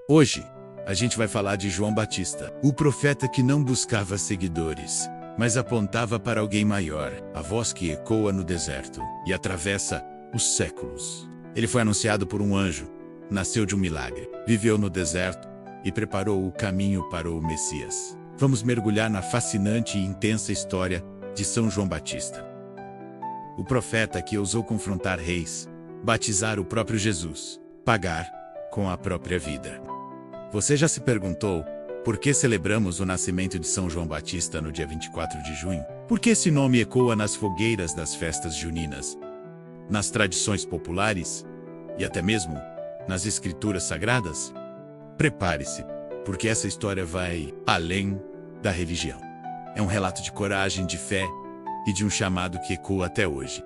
Hoje, a gente vai falar de João Batista, o profeta que não buscava seguidores, mas apontava para alguém maior, a voz que ecoa no deserto e atravessa os séculos. Ele foi anunciado por um anjo, nasceu de um milagre, viveu no deserto e preparou o caminho para o Messias. Vamos mergulhar na fascinante e intensa história de São João Batista. O profeta que ousou confrontar reis, batizar o próprio Jesus, pagar com a própria vida. Você já se perguntou por que celebramos o nascimento de São João Batista no dia 24 de junho? Por que esse nome ecoa nas fogueiras das festas juninas, nas tradições populares e até mesmo nas escrituras sagradas? Prepare-se, porque essa história vai além da religião. É um relato de coragem, de fé e de um chamado que ecoa até hoje.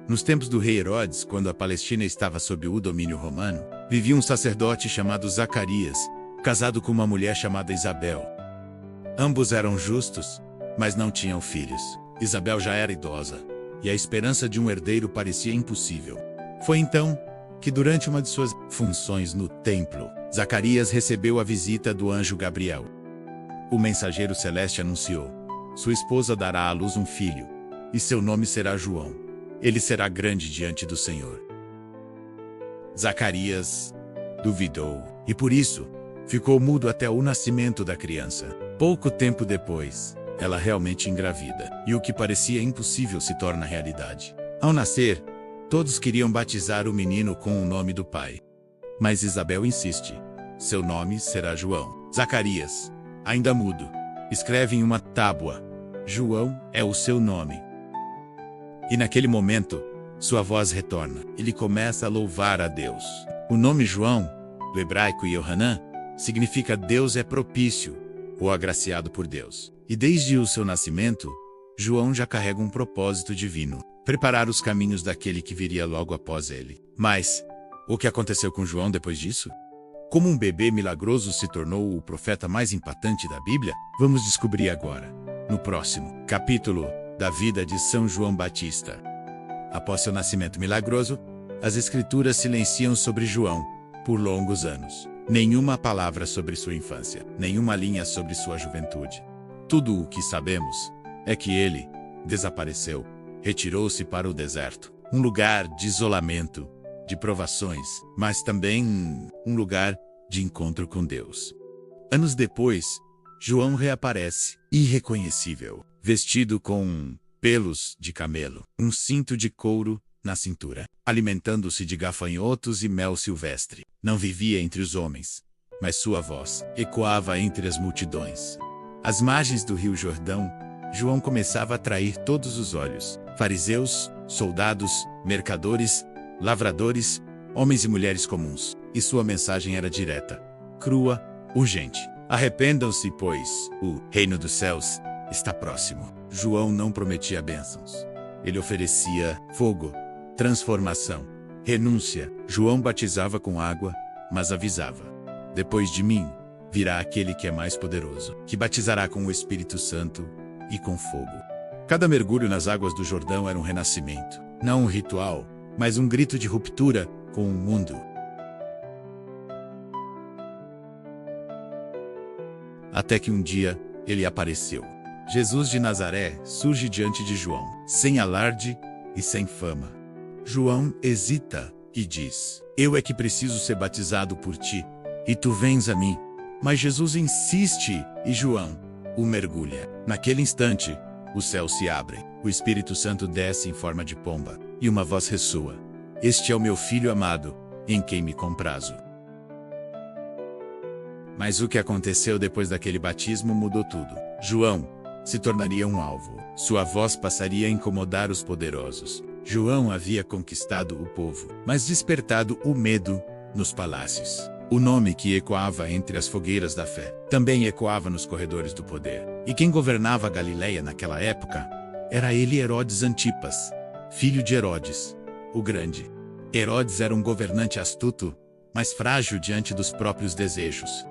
Nos tempos do rei Herodes, quando a Palestina estava sob o domínio romano, vivia um sacerdote chamado Zacarias, casado com uma mulher chamada Isabel. Ambos eram justos, mas não tinham filhos. Isabel já era idosa, e a esperança de um herdeiro parecia impossível. Foi então que, durante uma de suas funções no templo, Zacarias recebeu a visita do anjo Gabriel. O mensageiro celeste anunciou: sua esposa dará à luz um filho, e seu nome será João. Ele será grande diante do Senhor. Zacarias duvidou, e por isso ficou mudo até o nascimento da criança. Pouco tempo depois, ela realmente engravida, e o que parecia impossível se torna realidade. Ao nascer, todos queriam batizar o menino com o nome do pai. Mas Isabel insiste: seu nome será João. Zacarias, ainda mudo, escreve em uma tábua: João é o seu nome. E naquele momento, sua voz retorna. Ele começa a louvar a Deus. O nome João, do hebraico Yohanan, significa Deus é propício, ou agraciado por Deus. E desde o seu nascimento, João já carrega um propósito divino: preparar os caminhos daquele que viria logo após ele. Mas o que aconteceu com João depois disso? Como um bebê milagroso se tornou o profeta mais impactante da Bíblia? Vamos descobrir agora, no próximo capítulo da vida de São João Batista. Após seu nascimento milagroso, as Escrituras silenciam sobre João por longos anos. Nenhuma palavra sobre sua infância, nenhuma linha sobre sua juventude. Tudo o que sabemos é que ele desapareceu, retirou-se para o deserto, um lugar de isolamento, de provações, mas também um lugar de encontro com Deus. Anos depois, João reaparece, irreconhecível, vestido com pelos de camelo, um cinto de couro na cintura, alimentando-se de gafanhotos e mel silvestre. Não vivia entre os homens, mas sua voz ecoava entre as multidões. Às margens do rio Jordão, João começava a atrair todos os olhos: fariseus, soldados, mercadores, lavradores, homens e mulheres comuns. E sua mensagem era direta, crua, urgente: arrependam-se, pois o reino dos céus está próximo. João não prometia bênçãos. Ele oferecia fogo, transformação, renúncia. João batizava com água, mas avisava: depois de mim virá aquele que é mais poderoso, que batizará com o Espírito Santo e com fogo. Cada mergulho nas águas do Jordão era um renascimento, não um ritual, mas um grito de ruptura com o mundo. Até que um dia, ele apareceu. Jesus de Nazaré surge diante de João, sem alarde e sem fama. João hesita e diz: eu é que preciso ser batizado por ti, e tu vens a mim. Mas Jesus insiste e João o mergulha. Naquele instante, os céus se abrem, o Espírito Santo desce em forma de pomba, e uma voz ressoa: este é o meu filho amado, em quem me comprazo. Mas o que aconteceu depois daquele batismo mudou tudo. João se tornaria um alvo. Sua voz passaria a incomodar os poderosos. João havia conquistado o povo, mas despertado o medo nos palácios. O nome que ecoava entre as fogueiras da fé também ecoava nos corredores do poder. E quem governava a Galileia naquela época era ele, Herodes Antipas, filho de Herodes, o Grande. Herodes era um governante astuto, mas frágil diante dos próprios desejos.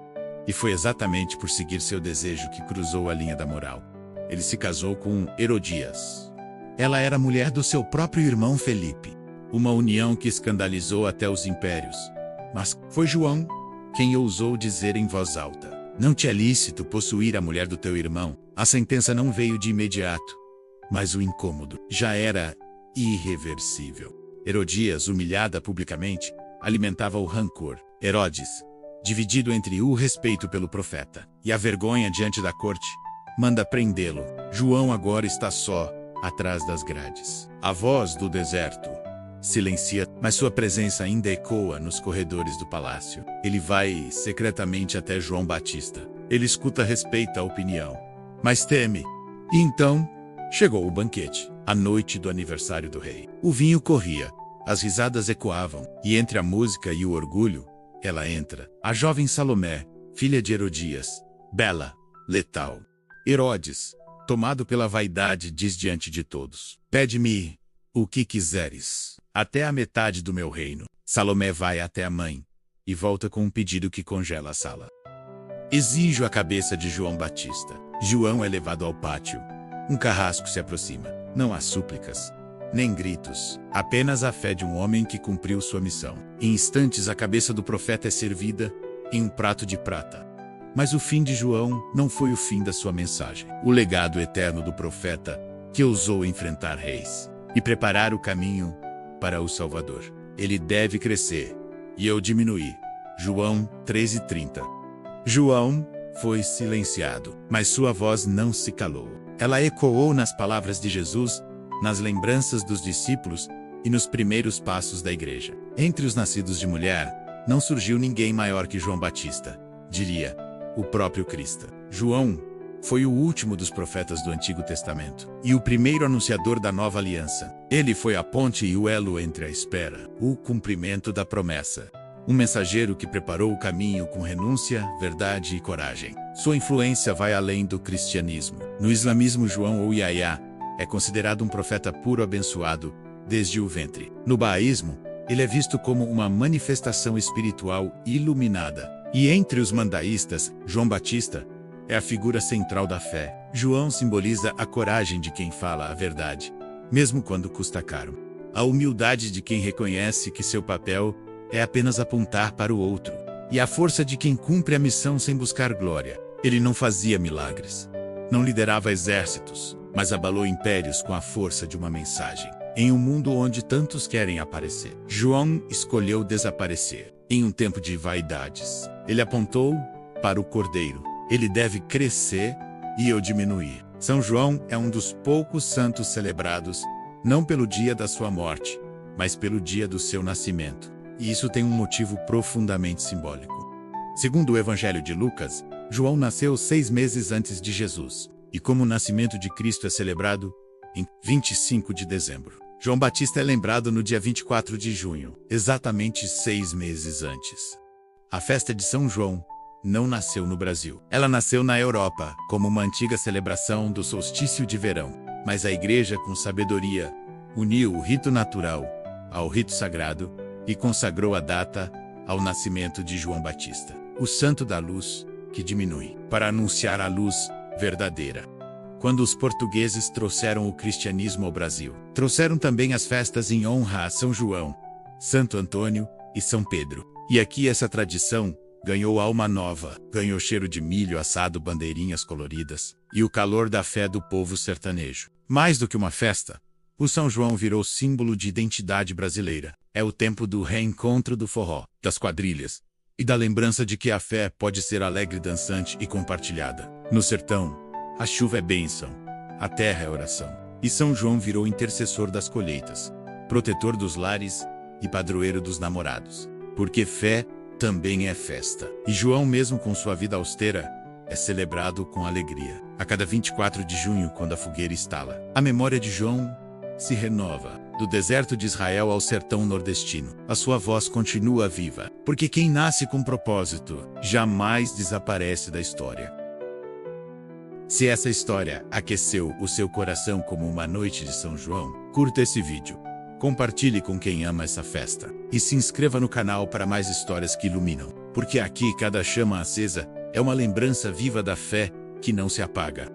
E foi exatamente por seguir seu desejo que cruzou a linha da moral. Ele se casou com Herodias. Ela era mulher do seu próprio irmão Felipe, uma união que escandalizou até os impérios. Mas foi João Quem ousou dizer em voz alta: não te é lícito possuir a mulher do teu irmão? A sentença não veio de imediato, mas o incômodo já era irreversível. Herodias, humilhada publicamente, alimentava o rancor. Herodes, dividido entre o respeito pelo profeta e a vergonha diante da corte, manda prendê-lo. João agora está só, atrás das grades. A voz do deserto silencia, mas sua presença ainda ecoa nos corredores do palácio. Ele vai secretamente até João Batista. Ele escuta, respeita a opinião, mas teme. E então, chegou o banquete, a noite do aniversário do rei. O vinho corria, as risadas ecoavam, e entre a música e o orgulho, ela entra, a jovem Salomé, filha de Herodias, bela, letal. Herodes, tomado pela vaidade, diz diante de todos: pede-me o que quiseres, até a metade do meu reino. Salomé vai até a mãe e volta com um pedido que congela a sala. Exijo a cabeça de João Batista. João é levado ao pátio. Um carrasco se aproxima. Não há súplicas, nem gritos, apenas a fé de um homem que cumpriu sua missão. Em instantes, a cabeça do profeta é servida em um prato de prata. Mas o fim de João não foi o fim da sua mensagem. O legado eterno do profeta que ousou enfrentar reis e preparar o caminho para o Salvador. Ele deve crescer e eu diminuir. João 13:30. João foi silenciado, mas sua voz não se calou. Ela ecoou nas palavras de Jesus, nas lembranças dos discípulos e nos primeiros passos da igreja. Entre os nascidos de mulher, não surgiu ninguém maior que João Batista, diria o próprio Cristo. João foi o último dos profetas do Antigo Testamento e o primeiro anunciador da nova aliança. Ele foi a ponte e o elo entre a espera, o cumprimento da promessa. Um mensageiro que preparou o caminho com renúncia, verdade e coragem. Sua influência vai além do cristianismo. No islamismo, João ou Yahya é considerado um profeta puro abençoado desde o ventre. No baísmo, ele é visto como uma manifestação espiritual iluminada. E entre os mandaístas, João Batista é a figura central da fé. João simboliza a coragem de quem fala a verdade, mesmo quando custa caro. A humildade de quem reconhece que seu papel é apenas apontar para o outro. E a força de quem cumpre a missão sem buscar glória. Ele não fazia milagres, não liderava exércitos, mas abalou impérios com a força de uma mensagem. Em um mundo onde tantos querem aparecer, João escolheu desaparecer. Em um tempo de vaidades, ele apontou para o Cordeiro. Ele deve crescer e eu diminuir. São João é um dos poucos santos celebrados, não pelo dia da sua morte, mas pelo dia do seu nascimento. E isso tem um motivo profundamente simbólico. Segundo o Evangelho de Lucas, João nasceu 6 meses antes de Jesus, e como o nascimento de Cristo é celebrado em 25 de dezembro. João Batista é lembrado no dia 24 de junho, exatamente 6 meses antes. A festa de São João não nasceu no Brasil. Ela nasceu na Europa, como uma antiga celebração do solstício de verão. Mas a igreja, com sabedoria, uniu o rito natural ao rito sagrado e consagrou a data ao nascimento de João Batista, o santo da luz que diminui, para anunciar a luz verdadeira. Quando os portugueses trouxeram o cristianismo ao Brasil, trouxeram também as festas em honra a São João, Santo Antônio e São Pedro. E aqui essa tradição ganhou alma nova, ganhou cheiro de milho assado, bandeirinhas coloridas e o calor da fé do povo sertanejo. Mais do que uma festa, o São João virou símbolo de identidade brasileira. É o tempo do reencontro do forró, das quadrilhas e da lembrança de que a fé pode ser alegre, dançante e compartilhada. No sertão, a chuva é bênção, a terra é oração. E São João virou intercessor das colheitas, protetor dos lares e padroeiro dos namorados. Porque fé também é festa. E João, mesmo com sua vida austera, é celebrado com alegria. A cada 24 de junho, quando a fogueira estala, a memória de João se renova. Do deserto de Israel ao sertão nordestino, a sua voz continua viva. Porque quem nasce com propósito jamais desaparece da história. Se essa história aqueceu o seu coração como uma noite de São João, curta esse vídeo, compartilhe com quem ama essa festa e se inscreva no canal para mais histórias que iluminam, porque aqui cada chama acesa é uma lembrança viva da fé que não se apaga.